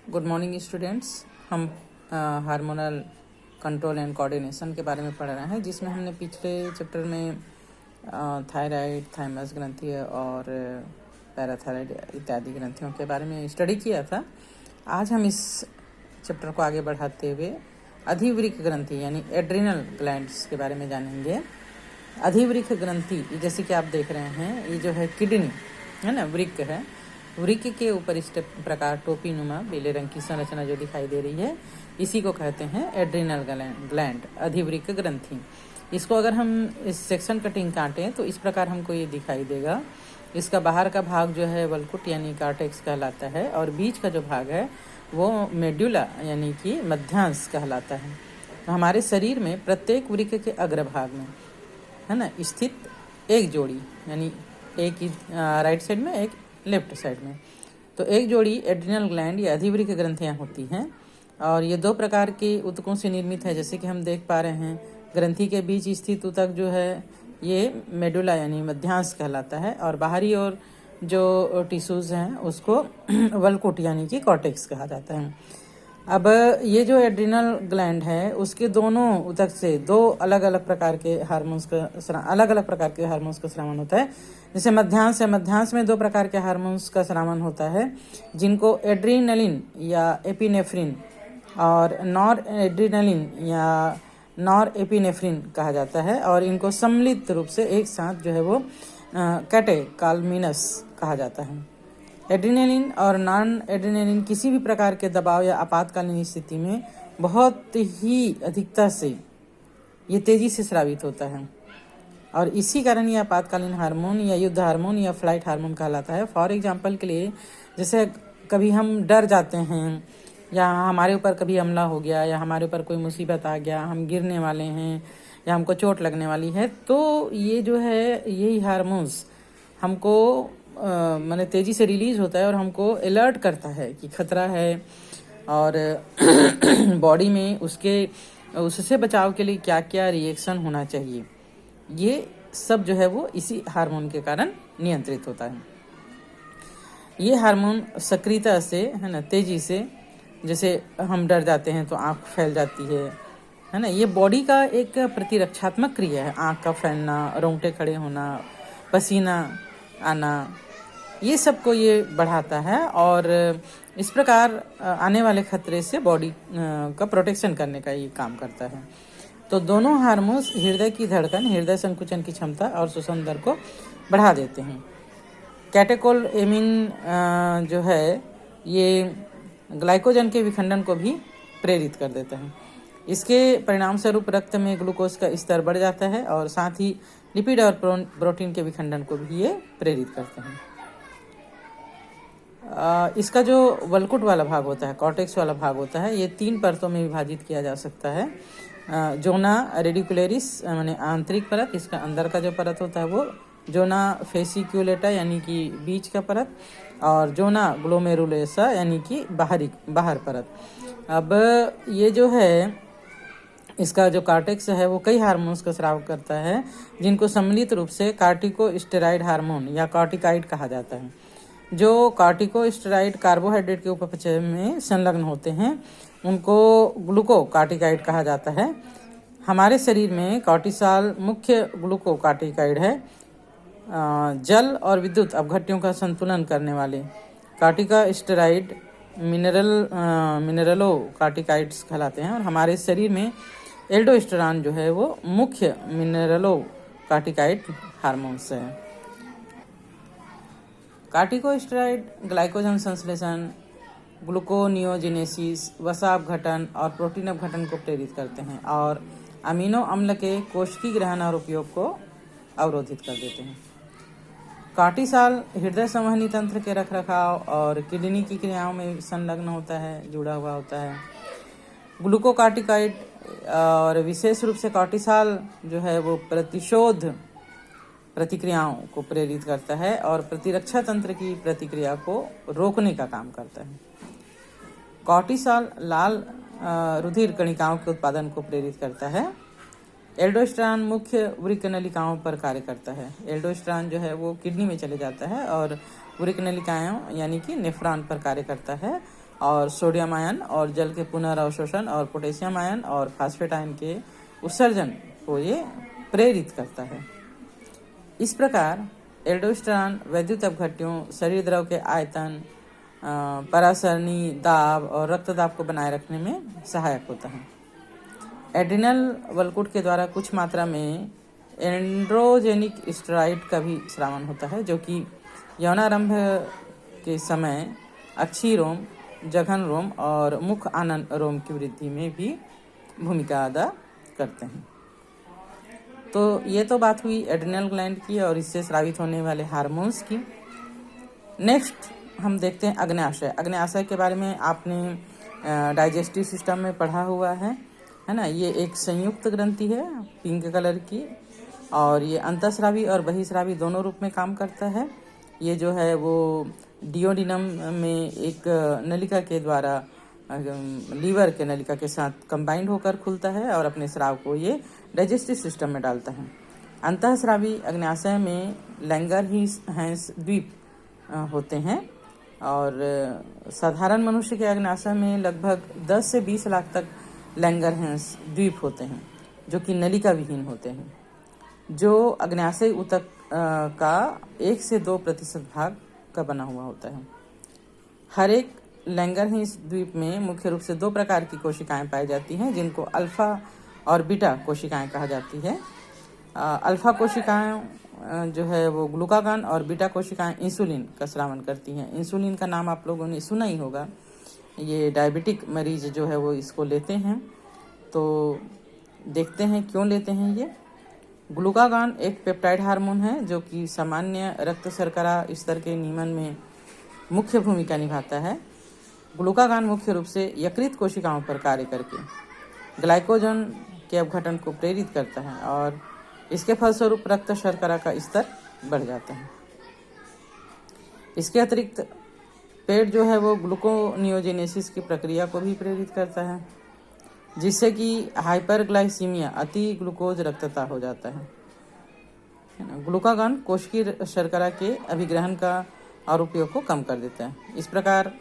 Good morning students. हम hormonal control and coordination के बारे में पढ़ रहे हैं, जिसमें हमने पिछले चैप्टर में थायराइड, थाइमस ग्रंथि और पैराथायराइड इत्यादि ग्रंथियों के बारे में स्टडी किया था। आज हम इस चैप्टर को आगे बढ़ाते हुए अधिवृक्क ग्रंथि यानी एड्रिनल ग्लैंड्स के बारे में जानेंगे। अधिवृक्क ग्रंथि जैसे कि आप देख रहे हैं, ये जो है किडनी है ना, वृक्क है। वृक्क के ऊपर इस प्रकार टोपी नुमा पीले रंग की संरचना जो दिखाई दे रही है, इसी को कहते हैं एड्रिनल ग्लैंड, अधिवृक्क ग्रंथि। इसको अगर हम इस सेक्शन कटिंग काटें तो इस प्रकार हमको ये दिखाई देगा। इसका बाहर का भाग जो है वल्कुट यानी कार्टेक्स कहलाता है, और बीच का जो भाग है वो मेड्यूला यानी कि मध्यांश कहलाता है। तो हमारे शरीर में प्रत्येक वृक्क के अग्रभाग में है ना स्थित एक जोड़ी, यानी एक राइट साइड में, एक लेफ्ट साइड में, तो एक जोड़ी एड्रिनल ग्लैंड या अधिवृक्क ग्रंथियां होती हैं। और ये दो प्रकार के ऊतकों से निर्मित है। जैसे कि हम देख पा रहे हैं, ग्रंथि के बीच स्थित ऊतक जो है ये मेडुला यानी मध्यांश कहलाता है, और बाहरी ओर जो टिश्यूज हैं उसको वल्कुट यानी कि कॉर्टेक्स कहा जाता है। अब ये जो एड्रिनल ग्लैंड है उसके दोनों ऊतक से दो अलग अलग प्रकार के हार्मोन्स का स्रावन होता है। जैसे मध्यांश है, मध्यांश में दो प्रकार के हार्मोन्स का स्रावन होता है, जिनको एड्रीनलिन या एपिनेफ्रिन और नॉर एड्रीनलिन या नॉर एपिनेफ्रिन कहा जाता है, और इनको सम्मिलित रूप से एक साथ जो है वो कैटेकालमिनस कहा जाता है। एड्रीनलिन और नॉन एड्रीनलिन किसी भी प्रकार के दबाव या आपातकालीन स्थिति में बहुत ही अधिकता से ये तेजी से स्रावित होता है, और इसी कारण ये आपातकालीन हार्मोन या युद्ध हार्मोन या फ्लाइट हार्मोन कहलाता है। फॉर एग्जांपल के लिए, जैसे कभी हम डर जाते हैं, या हमारे ऊपर कभी हमला हो गया, या हमारे ऊपर कोई मुसीबत आ गया, हम गिरने वाले हैं या हमको चोट लगने वाली है, तो ये जो है यही हार्मोन्स हमको माने तेजी से रिलीज होता है और हमको अलर्ट करता है कि खतरा है, और बॉडी में उससे बचाव के लिए क्या क्या रिएक्शन होना चाहिए, ये सब जो है वो इसी हार्मोन के कारण नियंत्रित होता है। ये हार्मोन सक्रियता से है ना, तेजी से, जैसे हम डर जाते हैं तो आँख फैल जाती है ना, ये बॉडी का एक प्रतिरक्षात्मक क्रिया है। आँख का फैलना, रोंगटे खड़े होना, पसीना आना, ये सब को ये बढ़ाता है, और इस प्रकार आने वाले खतरे से बॉडी का प्रोटेक्शन करने का ये काम करता है। तो दोनों हार्मोन्स हृदय की धड़कन, हृदय संकुचन की क्षमता और श्वसन दर को बढ़ा देते हैं। कैटेकोलएमिन जो है ये ग्लाइकोजन के विखंडन को भी प्रेरित कर देता है। इसके परिणाम स्वरूप रक्त में ग्लूकोज का स्तर बढ़ जाता है, और साथ ही लिपिड और प्रोटीन के विखंडन को भी ये प्रेरित करते हैं। इसका जो वल्कुट वाला भाग होता है, कॉर्टेक्स वाला भाग होता है, ये 3 परतों में विभाजित किया जा सकता है। जोना रेडिकुलरिस माने आंतरिक परत, इसका अंदर का जो परत होता है वो जोना फेसिक्यूलेटा यानी कि बीच का परत, और जोना ग्लोमेरुलेसा यानी कि बाहर परत। अब ये जो है इसका जो कार्टेक्स है वो कई हार्मोन्स का स्राव करता है, जिनको सम्मिलित रूप से कार्टिकोस्टेरॉइड हार्मोन या कॉर्टिकाइड कहा जाता है। जो कार्टिकोस्टेरॉइड कार्बोहाइड्रेट के उपचय में संलग्न होते हैं उनको ग्लूकोकार्टिकाइड कहा जाता है। हमारे शरीर में कॉर्टिसॉल मुख्य ग्लूकोकार्टिकाइड है। जल और विद्युत अपघट्यों का संतुलन करने वाले कार्टिकोस्टेरॉइड मिनरलो कार्टिकाइड्स कहलाते हैं, और हमारे शरीर में एल्डोस्टेरॉन जो है वो मुख्य मिनरलो कार्टिकाइड हार्मोन्स है। कार्टिकोस्टेरॉइड ग्लाइकोजन संश्लेषण, ग्लूकोनियोजेनेसिस, वसा अपघटन और प्रोटीन अपघटन को प्रेरित करते हैं, और अमीनो अम्ल के कोशिकीय ग्रहण और उपयोग को अवरोधित कर देते हैं। कार्टिसॉल हृदय संवहनी तंत्र के रखरखाव और किडनी की क्रियाओं में संलग्न होता है, जुड़ा हुआ होता है। ग्लूकोकार्टिकाइड और विशेष रूप से कार्टिसॉल जो है वो प्रतिशोध प्रतिक्रियाओं को प्रेरित करता है और प्रतिरक्षा तंत्र की प्रतिक्रिया को रोकने का काम करता है। कॉर्टिसॉल लाल रुधिर कणिकाओं के उत्पादन को प्रेरित करता है। एल्डोस्टेरॉन मुख्य वृक्क नलिकाओं पर कार्य करता है। एल्डोस्टेरॉन जो है वो किडनी में चले जाता है और वृक्क नलिकाओं यानी कि नेफ्रॉन पर कार्य करता है, और सोडियम आयन और जल के पुनर्अवशोषण और पोटेशियम आयन और फास्फेट आयन के उत्सर्जन को ये प्रेरित करता है। इस प्रकार एल्डोस्टेरॉन वैद्युत अपघट्यों, शरीर द्रव के आयतन, परासरणी दाब और रक्त दाब को बनाए रखने में सहायक होता है। एड्रिनल वल्कुट के द्वारा कुछ मात्रा में एंड्रोजेनिक स्टेरॉइड का भी स्रावन होता है, जो कि यौनारंभ के समय अक्षी रोम, जघन रोम और मुख आनन रोम की वृद्धि में भी भूमिका अदा करते हैं। तो ये तो बात हुई एड्रिनल ग्लैंड की और इससे स्रावित होने वाले हार्मोन्स की। नेक्स्ट हम देखते हैं अग्न्याशय। अग्न्याशय के बारे में आपने डाइजेस्टिव सिस्टम में पढ़ा हुआ है ना। ये एक संयुक्त ग्रंथि है पिंक कलर की, और ये अंतःस्रावी और बहिःस्रावी दोनों रूप में काम करता है। ये जो है वो डियोडिनम में एक नलिका के द्वारा लीवर के नलिका के साथ कंबाइंड होकर खुलता है और अपने स्राव को ये डाइजेस्टिव सिस्टम में डालता है। अंतःस्रावी अग्न्याशय में लैंगरहैंस द्वीप होते हैं, और साधारण मनुष्य के अग्न्याशय में लगभग 10 से 20 लाख तक लैंगरहैंस द्वीप होते हैं, जो कि नलिका विहीन होते हैं, जो अग्न्याशय ऊतक का 1 से 2% भाग का बना हुआ होता है। हर एक लैंगरहैंस द्वीप में मुख्य रूप से 2 प्रकार की कोशिकाएं पाई जाती हैं, जिनको अल्फा और बीटा कोशिकाएं कहा जाती है। अल्फा कोशिकाएं जो है वो ग्लूकागॉन और बीटा कोशिकाएं इंसुलिन का स्रावन करती हैं। इंसुलिन का नाम आप लोगों ने सुना ही होगा। ये डायबिटिक मरीज जो है वो इसको लेते हैं। तो देखते हैं क्यों लेते हैं ये। ग्लूकागॉन एक पेप्टाइड हार्मोन है जो कि सामान्य रक्त शर्करा स्तर के नियमन में मुख्य भूमिका निभाता है। ग्लूकागॉन मुख्य रूप से यकृत कोशिकाओं पर कार्य करके ग्लाइकोजन के अपघटन को प्रेरित करता है, और इसके फलस्वरूप रक्त शर्करा का स्तर बढ़ जाता है। इसके अतिरिक्त पेट जो है वो ग्लूकोनियोजेनेसिस की प्रक्रिया को भी प्रेरित करता है, जिससे कि हाइपरग्लाइसीमिया अति ग्लूकोज रक्तता हो जाता है ना। ग्लूकागॉन कोशिकीय शर्करा के अभिग्रहण का और उपयोग को कम कर देता है। इस प्रकार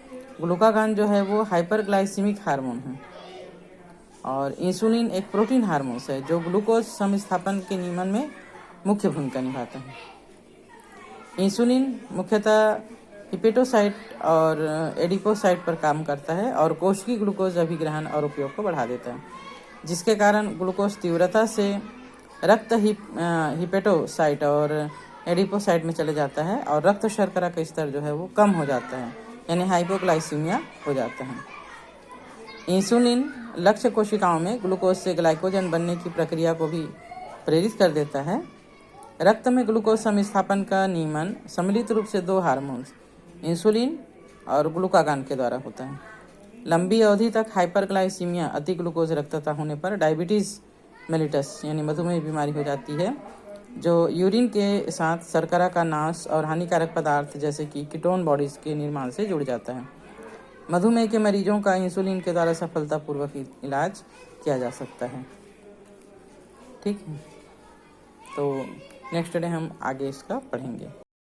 ग्लूकागॉन जो है वो हाइपरग्लाइसीमिक हार्मोन है, और इंसुलिन एक प्रोटीन हार्मोन है जो ग्लूकोज समस्थापन के नियमन में मुख्य भूमिका निभाता है। इंसुलिन मुख्यतः हिपेटोसाइट और एडिपोसाइट पर काम करता है और कोशिकीय ग्लूकोज अभिग्रहण और उपयोग को बढ़ा देता है, जिसके कारण ग्लूकोज तीव्रता से रक्त हिपेटोसाइट और एडिपोसाइट में चले जाता है और रक्त शर्करा का स्तर जो है वो कम हो जाता है, यानी हाइपोग्लाइसीमिया हो जाता है। इंसुलिन लक्ष्य कोशिकाओं में ग्लूकोज से ग्लाइकोजन बनने की प्रक्रिया को भी प्रेरित कर देता है। रक्त में ग्लूकोज समस्थापन का नियमन सम्मिलित रूप से 2 हार्मोन्स इंसुलिन और ग्लूकागॉन के द्वारा होता है। लंबी अवधि तक हाइपरग्लाइसीमिया अति ग्लूकोज रक्तता होने पर डायबिटीज मेलिटस यानी मधुमेह बीमारी हो जाती है, जो यूरिन के साथ शर्करा का नाश और हानिकारक पदार्थ जैसे कि कीटोन बॉडीज के निर्माण से जुड़ जाता है। मधुमेह के मरीजों का इंसुलिन के द्वारा सफलतापूर्वक इलाज किया जा सकता है। ठीक है, तो नेक्स्ट डे हम आगे इसका पढ़ेंगे।